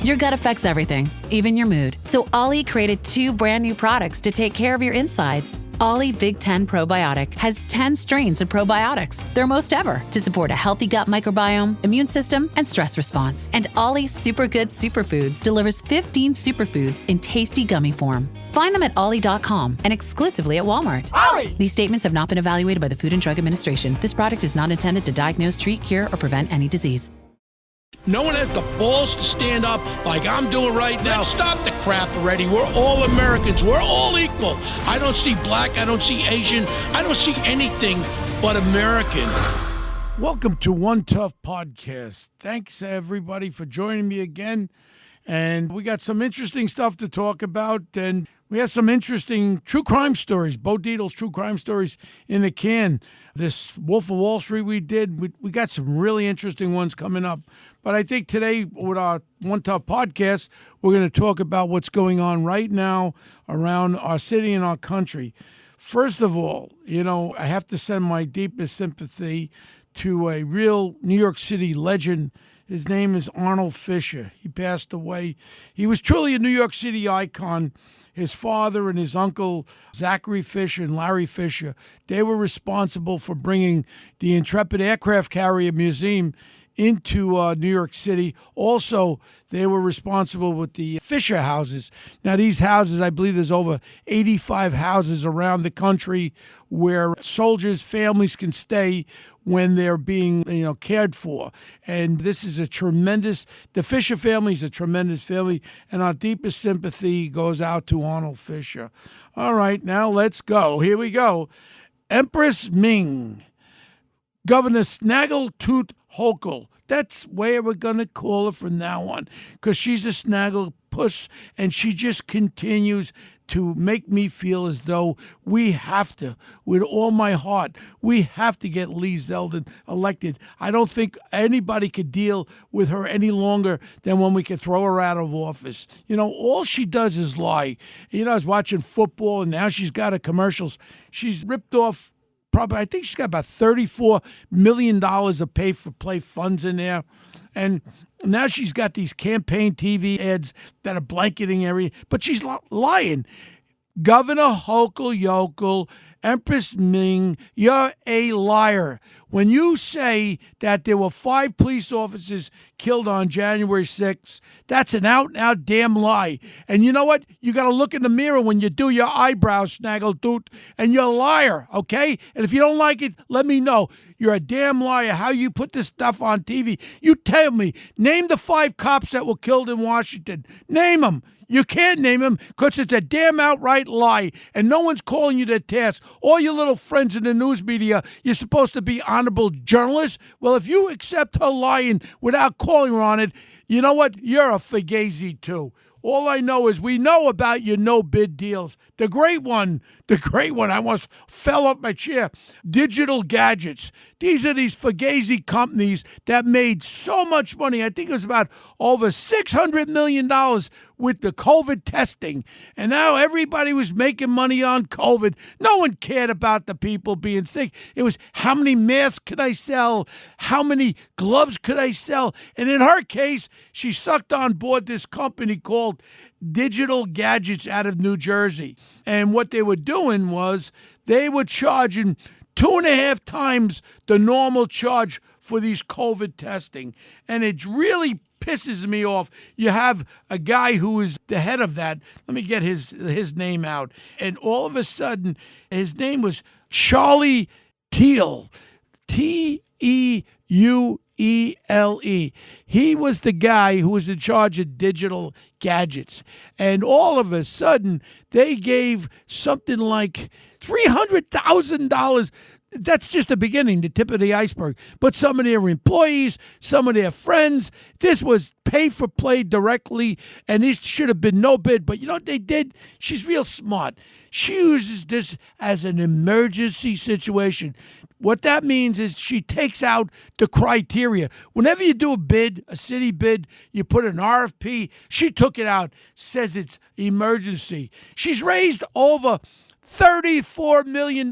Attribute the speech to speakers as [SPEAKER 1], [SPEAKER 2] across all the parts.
[SPEAKER 1] Your gut affects everything, even your mood. So Ollie created 2 brand new products to take care of your insides. Ollie Big 10 Probiotic has 10 strains of probiotics, their most ever, to support a healthy gut microbiome, immune system, and stress response. And Ollie Super Good Superfoods delivers 15 superfoods in tasty gummy form. Find them at ollie.com and exclusively at Walmart.
[SPEAKER 2] Ollie!
[SPEAKER 1] These statements have not been evaluated by the Food and Drug Administration. This product is not intended to diagnose, treat, cure, or prevent any disease.
[SPEAKER 3] No one has the balls to stand up like I'm doing right now. Stop the crap already. We're all Americans. We're all equal. I don't see black. I don't see Asian. I don't see anything but American.
[SPEAKER 2] Welcome to One Tough Podcast. Thanks, everybody, for joining me again. And we got some interesting stuff to talk about. And we have some interesting true crime stories. Bo Dietl's true crime stories in the can. This Wolf of Wall Street we did. We got some really interesting ones coming up. But I think today with our One Tough Podcast, we're going to talk about what's going on right now around our city and our country. First of all, I have to send my deepest sympathy to a real New York City legend. His name is Arnold Fisher. He passed away. He was truly a New York City icon. His father and his uncle, Zachary Fisher and Larry Fisher, they were responsible for bringing the Intrepid Aircraft Carrier Museum into New York City. Also, they were responsible with the Fisher houses. Now, these houses, I believe there's over 85 houses around the country where soldiers' families can stay when they're being, cared for. And this is the Fisher family is a tremendous family, and our deepest sympathy goes out to Arnold Fisher. All right, now let's go. Here we go. Empress Ming, Governor Snaggletooth Hochul. That's where we're going to call her from now on, because she's a snaggle puss, and she just continues to make me feel as though we have to, with all my heart, we have to get Lee Zeldin elected. I don't think anybody could deal with her any longer than when we could throw her out of office. All she does is lie. I was watching football, and now she's got her commercials. She's ripped off I think she's got about $34 million of pay-for-play funds in there. And now she's got these campaign TV ads that are blanketing everything. But she's lying. Governor Hochul Yokel, Empress Ming, you're a liar. When you say that there were 5 police officers killed on January 6th, that's an out-and-out damn lie. And you know what? You got to look in the mirror when you do your eyebrows, Snaggletooth, and you're a liar, okay? And if you don't like it, let me know. You're a damn liar. How you put this stuff on TV? You tell me. Name the 5 cops that were killed in Washington. Name them. You can't name him because it's a damn outright lie, and no one's calling you to task. All your little friends in the news media, you're supposed to be honorable journalists. Well, if you accept her lying without calling her on it, you know what? You're a fugazi too. All I know is we know about your no-bid deals. The great one, I almost fell off my chair. Digital gadgets. These are these fugazi companies that made so much money. I think it was about over $600 million with the COVID testing. And now everybody was making money on COVID. No one cared about the people being sick. It was how many masks could I sell? How many gloves could I sell? And in her case, she sucked on board this company called Digital Gadgets out of New Jersey. And what they were doing was they were charging 2.5 times the normal charge for these COVID testing. And it really pisses me off. You have a guy who is the head of that. Let me get his name out. And all of a sudden, his name was Charlie Teal. Teule. He was the guy who was in charge of digital gadgets. And all of a sudden, they gave something like $300,000. That's just the beginning, the tip of the iceberg. But some of their employees, some of their friends, this was pay for play directly, and this should have been no bid. But you know what they did? She's real smart. She uses this as an emergency situation. What that means is she takes out the criteria. Whenever you do a bid, a city bid, you put an RFP. She took it out, says it's emergency. She's raised over $34 million.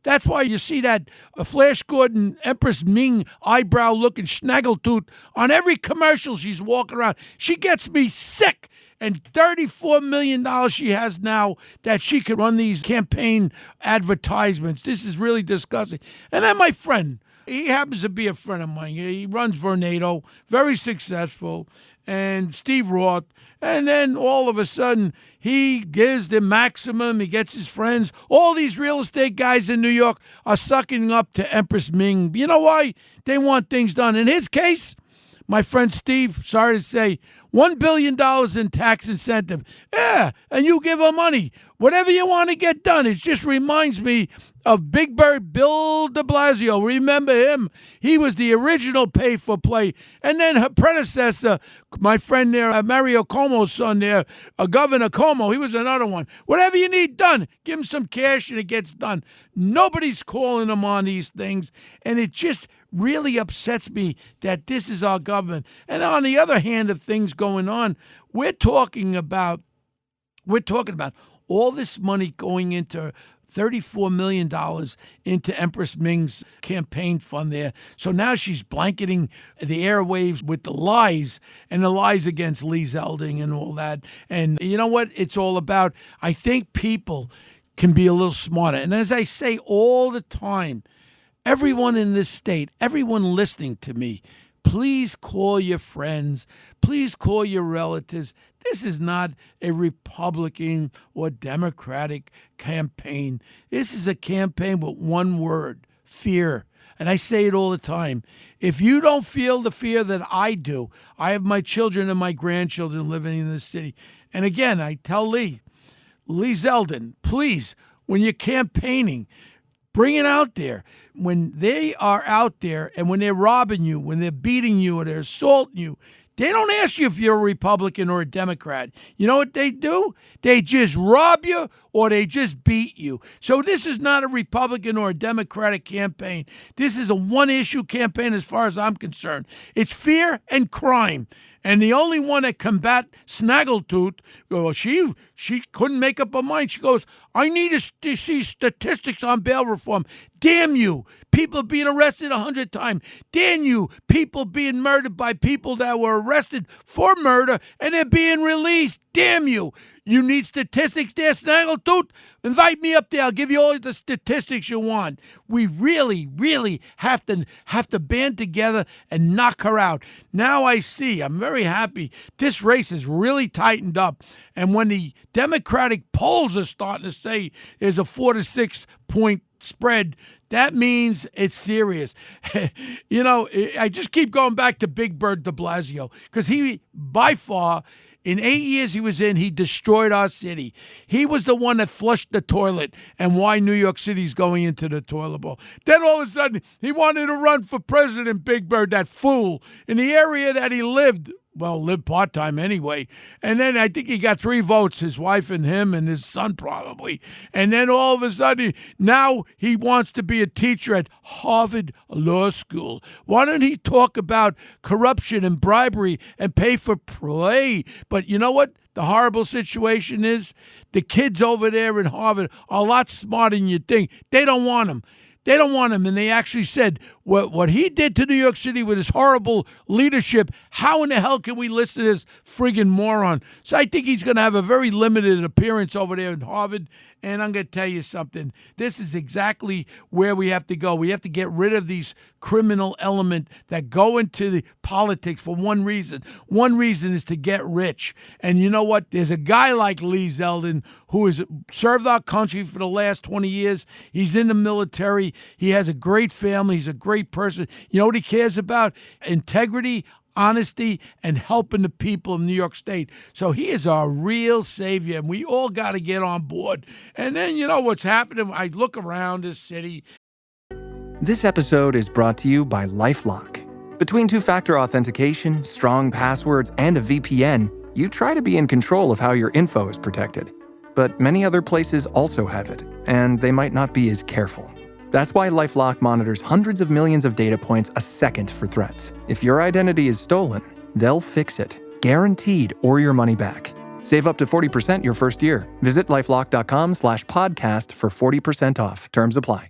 [SPEAKER 2] That's why you see that Flash Gordon, Empress Ming eyebrow-looking Snaggletooth on every commercial she's walking around. She gets me sick. And $34 million she has now that she could run these campaign advertisements. This is really disgusting. And then my friend, he happens to be a friend of mine. He runs Vornado, very successful, and Steve Roth. And then all of a sudden, he gives the maximum. He gets his friends. All these real estate guys in New York are sucking up to Empress Ming. You know why? They want things done. In his case, my friend Steve, sorry to say, $1 billion in tax incentive. Yeah, and you give him money. Whatever you want to get done. It just reminds me of Big Bird Bill de Blasio. Remember him? He was the original pay-for-play. And then her predecessor, my friend there, Mario Cuomo's son there, Governor Cuomo, he was another one. Whatever you need done, give him some cash and it gets done. Nobody's calling him on these things. And it just really upsets me that this is our government. And on the other hand of things going on, we're talking about all this money going into $34 million into Empress Ming's campaign fund there. So now she's blanketing the airwaves with the lies and the lies against Lee Zeldin and all that. And you know what it's all about? I think people can be a little smarter. And as I say all the time, everyone in this state, everyone listening to me, please call your friends. Please call your relatives. This is not a Republican or Democratic campaign. This is a campaign with one word, fear. And I say it all the time. If you don't feel the fear that I do, I have my children and my grandchildren living in this city. And again, I tell Lee Zeldin, please, when you're campaigning, bring it out there. When they are out there and when they're robbing you, when they're beating you or they're assaulting you, they don't ask you if you're a Republican or a Democrat. You know what they do? They just rob you or they just beat you. So this is not a Republican or a Democratic campaign. This is a one-issue campaign as far as I'm concerned. It's fear and crime. And the only one that combat Snaggletooth, well, she couldn't make up her mind. She goes, I need to see statistics on bail reform. Damn you, people being arrested 100 times. Damn you, people being murdered by people that were arrested for murder and they're being released. Damn you. You need statistics there, Snaggletooth? Invite me up there. I'll give you all the statistics you want. We really, really have to band together and knock her out. Now I see. I'm very happy. This race is really tightened up. And when the Democratic polls are starting to say there's a 4 to 6 point spread, that means it's serious. You know, I just keep going back to Big Bird de Blasio because he, by far, in 8 years he was in, he destroyed our city. He was the one that flushed the toilet and why New York City's going into the toilet bowl. Then all of a sudden, he wanted to run for president, Big Bird, that fool, in the area that he lived. Well, lived part-time anyway. And then I think he got 3 votes, his wife and him and his son probably. And then all of a sudden, now he wants to be a teacher at Harvard Law School. Why don't he talk about corruption and bribery and pay for play? But you know what? The horrible situation is the kids over there in Harvard are a lot smarter than you think. They don't want him. They don't want him, and they actually said what he did to New York City with his horrible leadership, how in the hell can we listen to this friggin' moron? So I think he's going to have a very limited appearance over there in Harvard, and I'm going to tell you something. This is exactly where we have to go. We have to get rid of these criminal element that go into the politics for one reason. One reason is to get rich. And you know what? There's a guy like Lee Zeldin who has served our country for the last 20 years. He's in the military. He has a great family. He's a great person. You know what he cares about? Integrity, honesty, and helping the people of New York State. So he is our real savior, and we all got to get on board. And then, you know what's happening? I look around this city.
[SPEAKER 4] This episode is brought to you by LifeLock. Between two-factor authentication, strong passwords, and a VPN, you try to be in control of how your info is protected. But many other places also have it, and they might not be as careful. That's why LifeLock monitors hundreds of millions of data points a second for threats. If your identity is stolen, they'll fix it, guaranteed, or your money back. Save up to 40% your first year. Visit LifeLock.com/podcast for 40% off. Terms apply.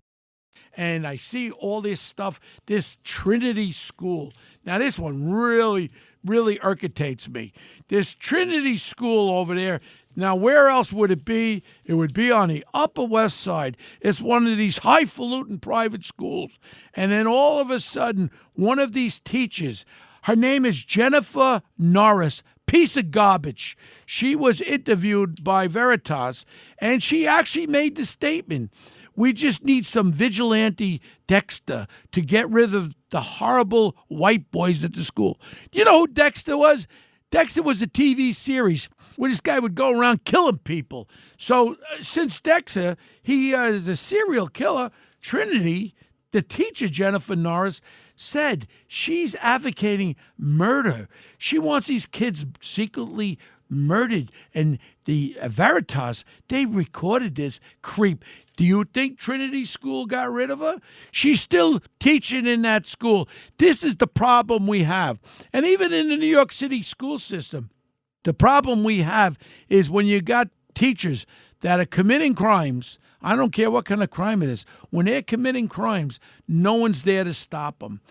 [SPEAKER 2] And I see all this stuff, this Trinity School. Now, this one really, really irritates me. This Trinity School over there. Now, where else would it be? It would be on the Upper West Side. It's one of these highfalutin private schools. And then all of a sudden, one of these teachers, her name is Jennifer Norris, piece of garbage. She was interviewed by Veritas, and she actually made the statement, we just need some vigilante Dexter to get rid of the horrible white boys at the school. You know who Dexter was? Dexter was a TV series where this guy would go around killing people. So since Dexter, he is a serial killer, Trinity, the teacher, Jennifer Norris, said she's advocating murder. She wants these kids secretly murdered. And the Veritas, they recorded this creep. Do you think Trinity School got rid of her? She's still teaching in that school. This is the problem we have. And even in the New York City school system, the problem we have is when you got teachers that are committing crimes, I don't care what kind of crime it is, when they're committing crimes, no one's there to stop them.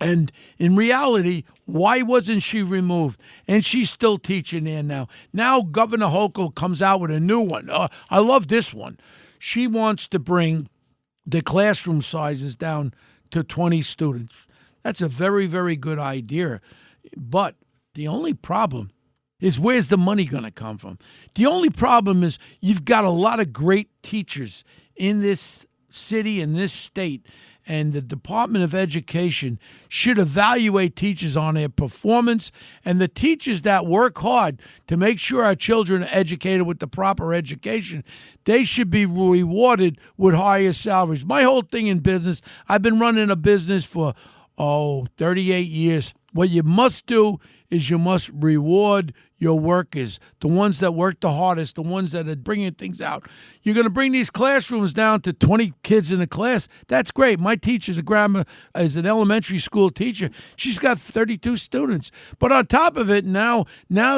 [SPEAKER 2] And in reality, why wasn't she removed? And she's still teaching there now. Now Governor Hochul comes out with a new one. I love this one. She wants to bring the classroom sizes down to 20 students. That's a very, very good idea. But the only problem is where's the money going to come from? The only problem is you've got a lot of great teachers in this city, in this state, and the Department of Education should evaluate teachers on their performance, and the teachers that work hard to make sure our children are educated with the proper education, they should be rewarded with higher salaries. My whole thing in business, I've been running a business for 38 years. What you must do is you must reward your workers, the ones that work the hardest, the ones that are bringing things out. You're going to bring these classrooms down to 20 kids in a class. That's great. My teacher's is an elementary school teacher. She's got 32 students. But on top of it, now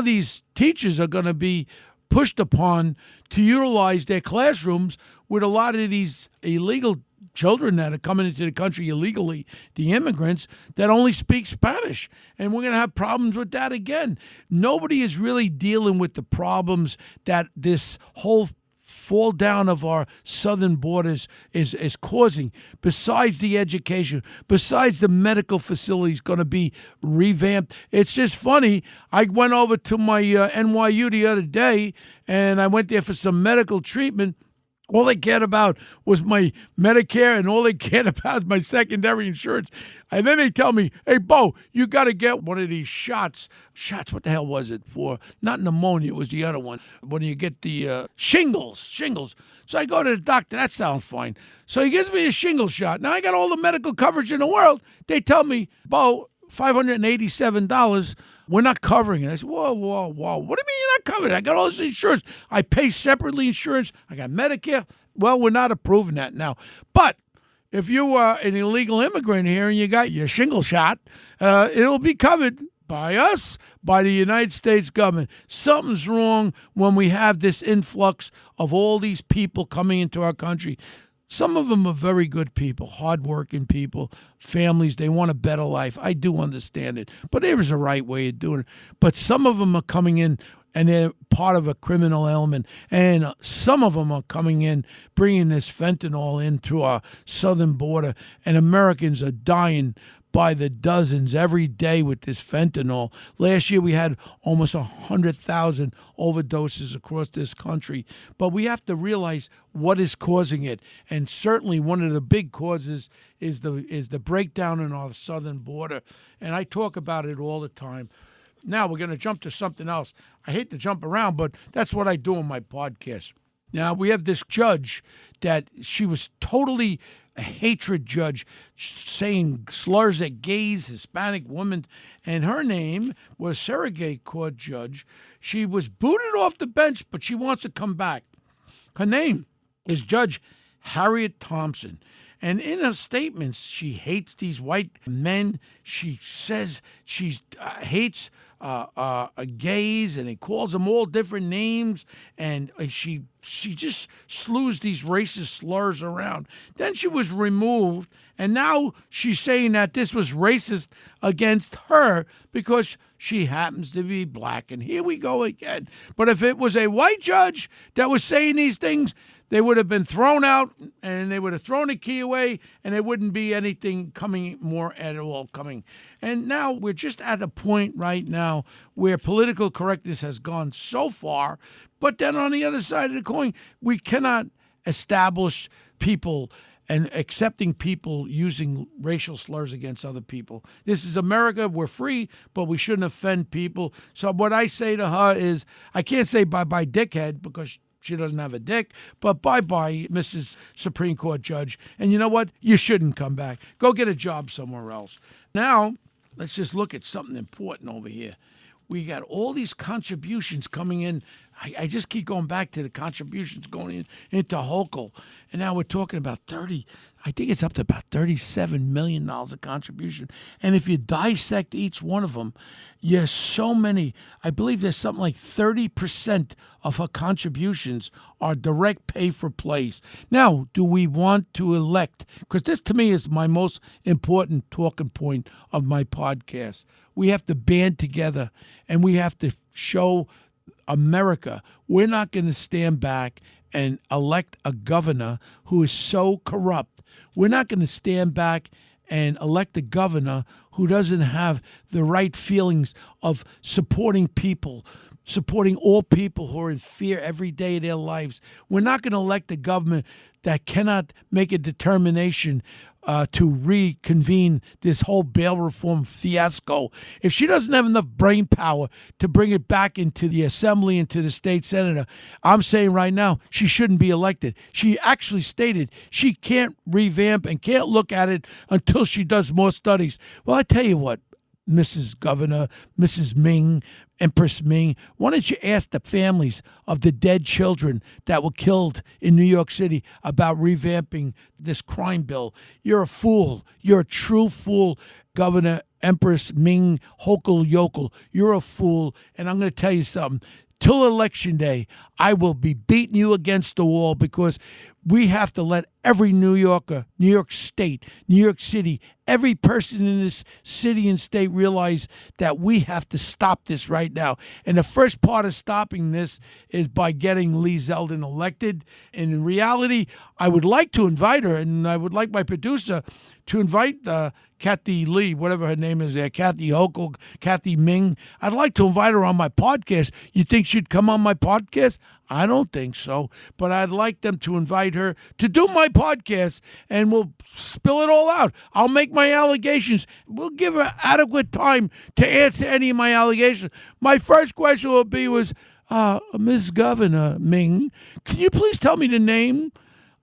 [SPEAKER 2] these teachers are going to be pushed upon to utilize their classrooms with a lot of these illegal children that are coming into the country illegally, the immigrants that only speak Spanish. And we're going to have problems with that again. Nobody is really dealing with the problems that this whole fall down of our southern borders is causing, besides the education, besides the medical facilities going to be revamped. It's just funny. I went over to my NYU the other day, and I went there for some medical treatment. All they cared about was my Medicare, and all they cared about is my secondary insurance. And then they tell me, hey, Bo, you got to get one of these shots. Shots, what the hell was it for? Not pneumonia, it was the other one. When you get the shingles. So I go to the doctor. That sounds fine. So he gives me a shingle shot. Now I got all the medical coverage in the world. They tell me, Bo, $587. We're not covering it. I said, whoa. What do you mean you're not covering it? I got all this insurance. I pay separately insurance. I got Medicare. Well, we're not approving that now. But if you are an illegal immigrant here and you got your shingle shot, it'll be covered by us, by the United States government. Something's wrong when we have this influx of all these people coming into our country. Some of them are very good people, hardworking people, families. They want a better life. I do understand it. But there is a right way of doing it. But some of them are coming in and they're part of a criminal element. And some of them are coming in, bringing this fentanyl in through our southern border. And Americans are dying by the dozens every day with this fentanyl. Last year we had almost 100,000 overdoses across this country. But we have to realize what is causing it. And certainly one of the big causes is the breakdown in our southern border. And I talk about it all the time. Now we're going to jump to something else. I hate to jump around, but that's what I do on my podcast. Now we have this judge that she was totally a hatred judge, saying slurs at gays, Hispanic women, and her name was surrogate court judge. She was booted off the bench, but she wants to come back. Her name is Judge Harriet Thompson. And in her statements, she hates these white men. She says she hates gays, and he calls them all different names, and she just slews these racist slurs around. Then she was removed, and now she's saying that this was racist against her because she happens to be black. And here we go again. But if it was a white judge that was saying these things, they would have been thrown out, and they would have thrown the key away, and there wouldn't be anything coming more at all coming. And now we're just at a point right now where political correctness has gone so far, but then on the other side of the coin, we cannot establish people and accepting people using racial slurs against other people. This is America. We're free, but we shouldn't offend people. So what I say to her is, I can't say bye-bye dickhead because she doesn't have a dick, but bye-bye, Mrs. Supreme Court Judge. And you know what? You shouldn't come back. Go get a job somewhere else. Now, let's just look at something important over here. We got all these contributions coming in. I just keep going back to the contributions going into Hochul. And now we're talking about I think it's up to about $37 million of contribution. And if you dissect each one of them, yes, so many. I believe there's something like 30% of her contributions are direct pay for plays. Now, do we want to elect? Because this to me is my most important talking point of my podcast. We have to band together and we have to show America we're not going to stand back and elect a governor who is so corrupt. We're not going to stand back and elect a governor who doesn't have the right feelings of supporting people, supporting all people who are in fear every day of their lives. We're not going to elect a government that cannot make a determination to reconvene this whole bail reform fiasco. If she doesn't have enough brain power to bring it back into the assembly and to the state senator, I'm saying right now she shouldn't be elected. She actually stated she can't revamp and can't look at it until she does more studies. Well, I tell you what, Mrs. Governor, Mrs. Ming, Empress Ming, why don't you ask the families of the dead children that were killed in New York City about revamping this crime bill? You're a fool. You're a true fool, Governor Empress Ming Hochul Yokel. You're a fool, and I'm going to tell you something. Till Election Day, I will be beating you against the wall because we have to let every New Yorker, New York State, New York City, every person in this city and state realize that we have to stop this right now. And the first part of stopping this is by getting Lee Zeldin elected. And in reality, I would like to invite her, and I would like my producer to invite Kathy Lee, whatever her name is there, Kathy Hochul, Kathy Ming. I'd like to invite her on my podcast. You think she'd come on my podcast? I don't think so, but I'd like them to invite her to do my podcast, and we'll spill it all out. I'll make my allegations. We'll give her adequate time to answer any of my allegations. My first question will be Ms. Governor Ming, can you please tell me the name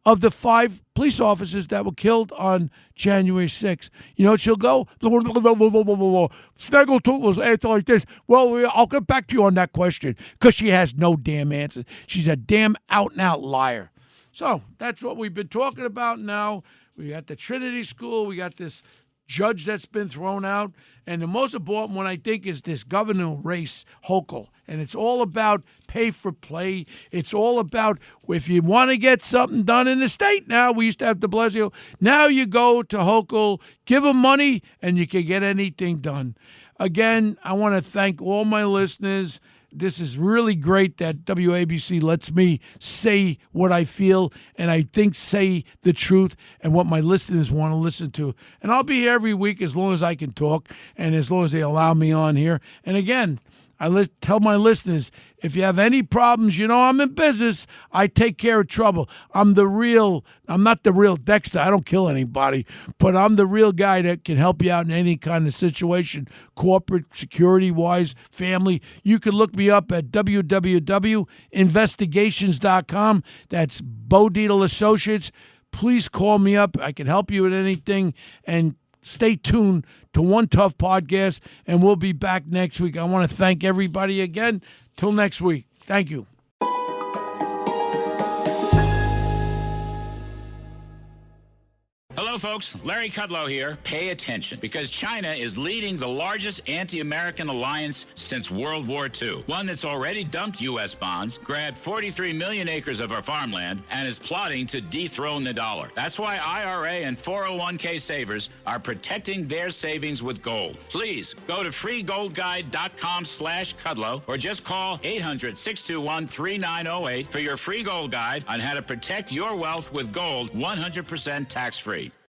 [SPEAKER 2] of the 5 police officers that were killed on January 6th? You know, she'll go, Snaggletooth was answer like this. Well, I'll get back to you on that question because she has no damn answer. She's a damn out-and-out liar. So that's what we've been talking about now. We got the Trinity School. We got this judge that's been thrown out. And the most important one, I think, is this governor race, Hochul. And it's all about pay for play. It's all about if you want to get something done in the state now, we used to have de Blasio. Now you go to Hochul, give them money, and you can get anything done. Again, I want to thank all my listeners. This is really great that WABC lets me say what I feel and I think say the truth and what my listeners want to listen to. And I'll be here every week as long as I can talk and as long as they allow me on here. And again, I tell my listeners, if you have any problems, you know I'm in business. I take care of trouble. I'm not the real Dexter. I don't kill anybody, but I'm the real guy that can help you out in any kind of situation, corporate, security-wise, family. You can look me up at www.investigations.com. That's Bo Dietl Associates. Please call me up. I can help you with anything, and stay tuned to One Tough Podcast, and we'll be back next week. I want to thank everybody again. Till next week. Thank you.
[SPEAKER 5] Hello, folks. Larry Kudlow here. Pay attention, because China is leading the largest anti-American alliance since World War II. One that's already dumped U.S. bonds, grabbed 43 million acres of our farmland, and is plotting to dethrone the dollar. That's why IRA and 401k savers are protecting their savings with gold. Please go to freegoldguide.com/Kudlow or just call 800-621-3908 for your free gold guide on how to protect your wealth with gold 100% tax-free.